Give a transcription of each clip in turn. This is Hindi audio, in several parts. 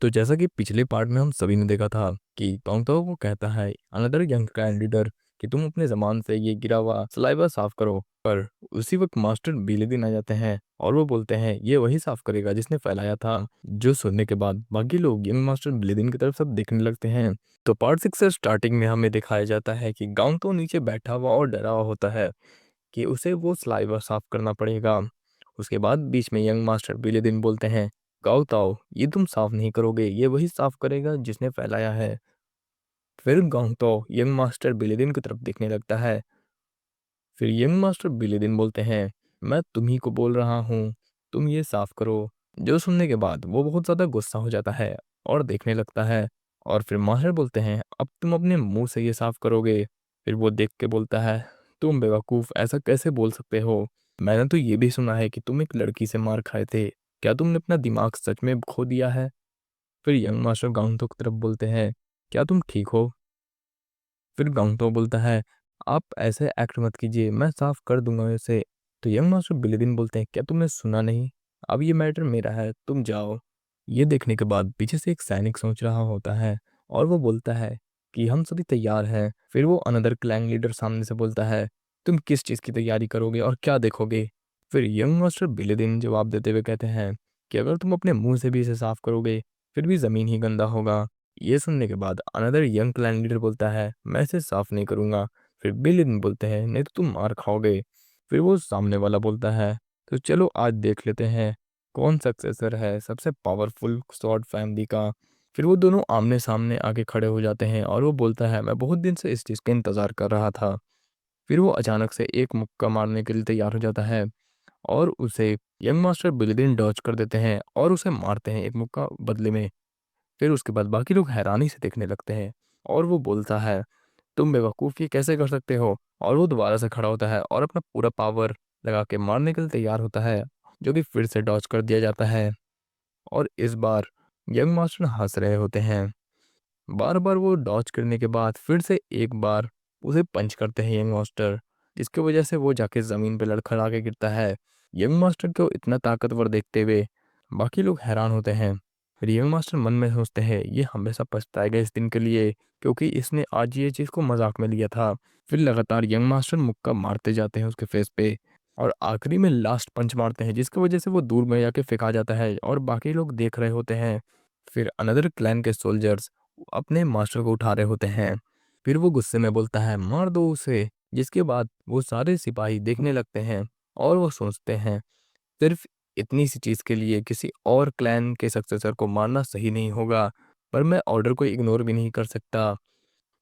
तो जैसा कि पिछले पार्ट में हम सभी ने देखा था कि तोंगतो वो कहता है अनदर यंग क्लैन लीडर कि तुम अपने जबान से ये गिरा हुआ सलाइवा साफ करो। पर उसी वक्त मास्टर बिलेदिन आ जाते हैं और वो बोलते हैं ये वही साफ करेगा जिसने फैलाया था। जो सुनने के बाद बाकी लोग यंग मास्टर बिलेदिन की तरफ सब देखने लगते हैं। तो पार्ट 6 से स्टार्टिंग में हमें दिखाया जाता है कि गांव तो नीचे बैठा हुआ और डरा हुआ होता है कि उसे वो स्लाइवा साफ करना पड़ेगा। उसके बाद बीच में यंग मास्टर बिलेदिन बोलते हैं गाओ ताओ ये तुम साफ नहीं करोगे, ये वही साफ करेगा जिसने फैलाया है। फिर गांव तो यंग मास्टर बिलेदिन की तरफ देखने लगता है। फिर यंग मास्टर बिलेदिन बोलते हैं मैं तुम्ही को बोल रहा हूँ, तुम ये साफ करो। जो सुनने के बाद वो बहुत ज्यादा गुस्सा हो जाता है और देखने लगता है। और फिर मास्टर बोलते हैं अब तुम अपने मुंह से ये साफ करोगे। फिर वो देख के बोलता है तुम बेवकूफ ऐसा कैसे बोल सकते हो, मैंने तो ये भी सुना है कि तुम एक लड़की से मार खाए थे, क्या तुमने अपना दिमाग सच में खो दिया है। फिर यंग मास्टर गांगतो की तरफ बोलते हैं क्या तुम ठीक हो। फिर गांगतो बोलता है आप ऐसे एक्ट मत कीजिए, मैं साफ कर दूंगा इसे। तो यंग मास्टर बिलेदिन बोलते हैं क्या तुमने सुना नहीं, अब ये मैटर मेरा है, तुम जाओ। ये देखने के बाद पीछे से एक सैनिक सोच रहा होता है और वो बोलता है कि हम सभी तैयार हैं। फिर वो अनदर क्लैंग लीडर सामने से बोलता है तुम किस चीज़ की तैयारी करोगे और क्या देखोगे। फिर यंग मास्टर बिलेदिन जवाब देते हुए कहते हैं कि अगर तुम अपने मुंह से भी इसे साफ करोगे फिर भी ज़मीन ही गंदा होगा। ये सुनने के बाद अनदर यंग क्लैन लीडर बोलता है मैं इसे साफ नहीं करूंगा। फिर बिलियन बोलते हैं नहीं तो तुम मार खाओगे। फिर वो सामने वाला बोलता है तो चलो आज देख लेते हैं कौन सक्सेसर है सबसे पावरफुल स्वॉर्ड फैमिली का। फिर वो दोनों आमने सामने आके खड़े हो जाते हैं और वो बोलता है मैं बहुत दिन से इस चीज़ का इंतजार कर रहा था। फिर वो अचानक से एक मुक्का मारने के लिए तैयार हो जाता है और उसे यंग मास्टर बिलियन डॉज कर देते हैं और उसे मारते हैं एक मुक्का बदले में। फिर उसके बाद बाकी लोग हैरानी से देखने लगते हैं और वो बोलता है तुम बेवकूफ़ ये कैसे कर सकते हो। और वो दोबारा से खड़ा होता है और अपना पूरा पावर लगा के मारने के लिए तैयार होता है, जो कि फिर से डॉज कर दिया जाता है। और इस बार यंग मास्टर हंस रहे होते हैं। बार बार वो डॉज करने के बाद फिर से एक बार उसे पंच करते हैं यंग मास्टर, जिसकी वजह से वो जाके ज़मीन पे लड़खड़ा के गिरता है। यंग मास्टर को इतना ताकतवर देखते हुए बाकी लोग हैरान होते हैं। फिर यंग मास्टर मन में सोचते हैं ये हमेशा पछताएगा इस दिन के लिए, क्योंकि इसने आज ये चीज़ को मजाक में लिया था। फिर लगातार यंग मास्टर मुक्का मारते जाते हैं उसके फेस पे और आखिरी में लास्ट पंच मारते हैं, जिसकी वजह से वो दूर में जाके फेंका जाता है और बाकी लोग देख रहे होते हैं। फिर अनदर क्लैन के सोल्जर्स अपने मास्टर को उठा रहे होते हैं। फिर वो गुस्से में बोलता है मार दो उसे, जिसके बाद वो सारे सिपाही देखने लगते हैं और वो सोचते हैं सिर्फ इतनी सी चीज के लिए किसी और क्लैन के सक्सेसर को मारना सही नहीं होगा, पर मैं ऑर्डर को इग्नोर भी नहीं कर सकता।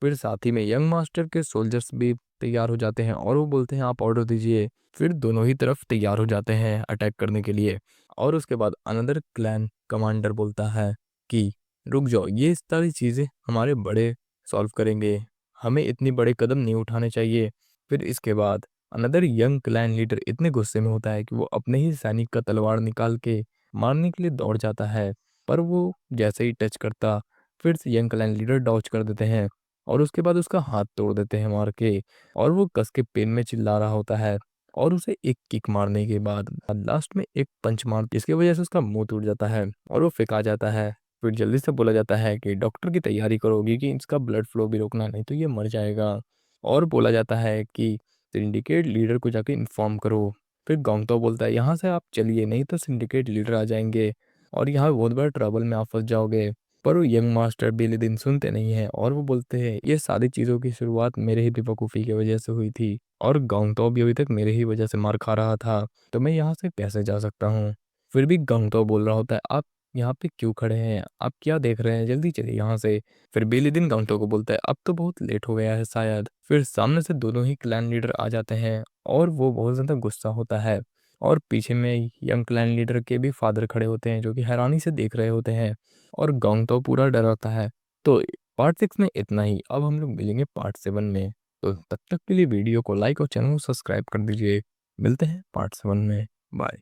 फिर साथ ही में यंग मास्टर के सोल्जर्स भी तैयार हो जाते हैं और वो बोलते हैं आप ऑर्डर दीजिए। फिर दोनों ही तरफ तैयार हो जाते हैं अटैक करने के लिए। और उसके बाद अनदर क्लैन कमांडर बोलता है कि रुक जाओ, ये सारी चीज़ें हमारे बड़े सॉल्व करेंगे, हमें इतनी बड़े कदम नहीं उठाने चाहिए। फिर इसके बाद अनदर यंग क्लैन लीडर इतने गुस्से में होता है कि वो अपने ही सैनिक का तलवार निकाल के मारने के लिए दौड़ जाता है, पर वो जैसे ही टच करता फिर से यंग क्लैन लीडर डॉज कर देते हैं और उसके बाद उसका हाथ तोड़ देते हैं मार के। और वो कस के पेन में चिल्ला रहा होता है और उसे एक किक मारने के बाद लास्ट में एक पंच मार जिसकी वजह से उसका मुंह टूट जाता है और वो फेंका जाता है। फिर जल्दी से बोला जाता है कि डॉक्टर की तैयारी करोगी कि इसका ब्लड फ्लो भी रोकना, नहीं तो ये मर जाएगा। और बोला जाता है कि सिंडिकेट लीडर को जाके इन्फॉर्म करो। फिर गोंगतो बोलता है यहाँ से आप चलिए, नहीं तो सिंडिकेट लीडर आ जाएंगे और यहाँ बहुत बड़ा ट्रबल में आप फंस जाओगे। पर वो यंग मास्टर बेली दिन सुनते नहीं है और वो बोलते हैं ये सारी चीज़ों की शुरुआत मेरे ही बेवकूफ़ी की वजह से हुई थी और गांगतो भी अभी तक मेरे ही वजह से मार खा रहा था, तो मैं यहाँ से कैसे जा सकता हूँ। फिर भी गांगतो बोल रहा होता है आप यहाँ पे क्यों खड़े हैं, आप क्या देख रहे हैं, जल्दी चलिए यहाँ से। फिर बेली दिन गांगतो को बोलता है अब तो बहुत लेट हो गया है शायद। फिर सामने से दोनों ही क्लैन लीडर आ जाते हैं और वो बहुत ज़्यादा गुस्सा होता है और पीछे में यंग क्लैन लीडर के भी फादर खड़े होते हैं जो कि हैरानी से देख रहे होते हैं और गंग तो पूरा डर होता है। तो पार्ट 6 में इतना ही, अब हम लोग मिलेंगे पार्ट 7 में। तो तब तक के लिए वीडियो को लाइक और चैनल को सब्सक्राइब कर दीजिए। मिलते हैं पार्ट 7 में। बाय।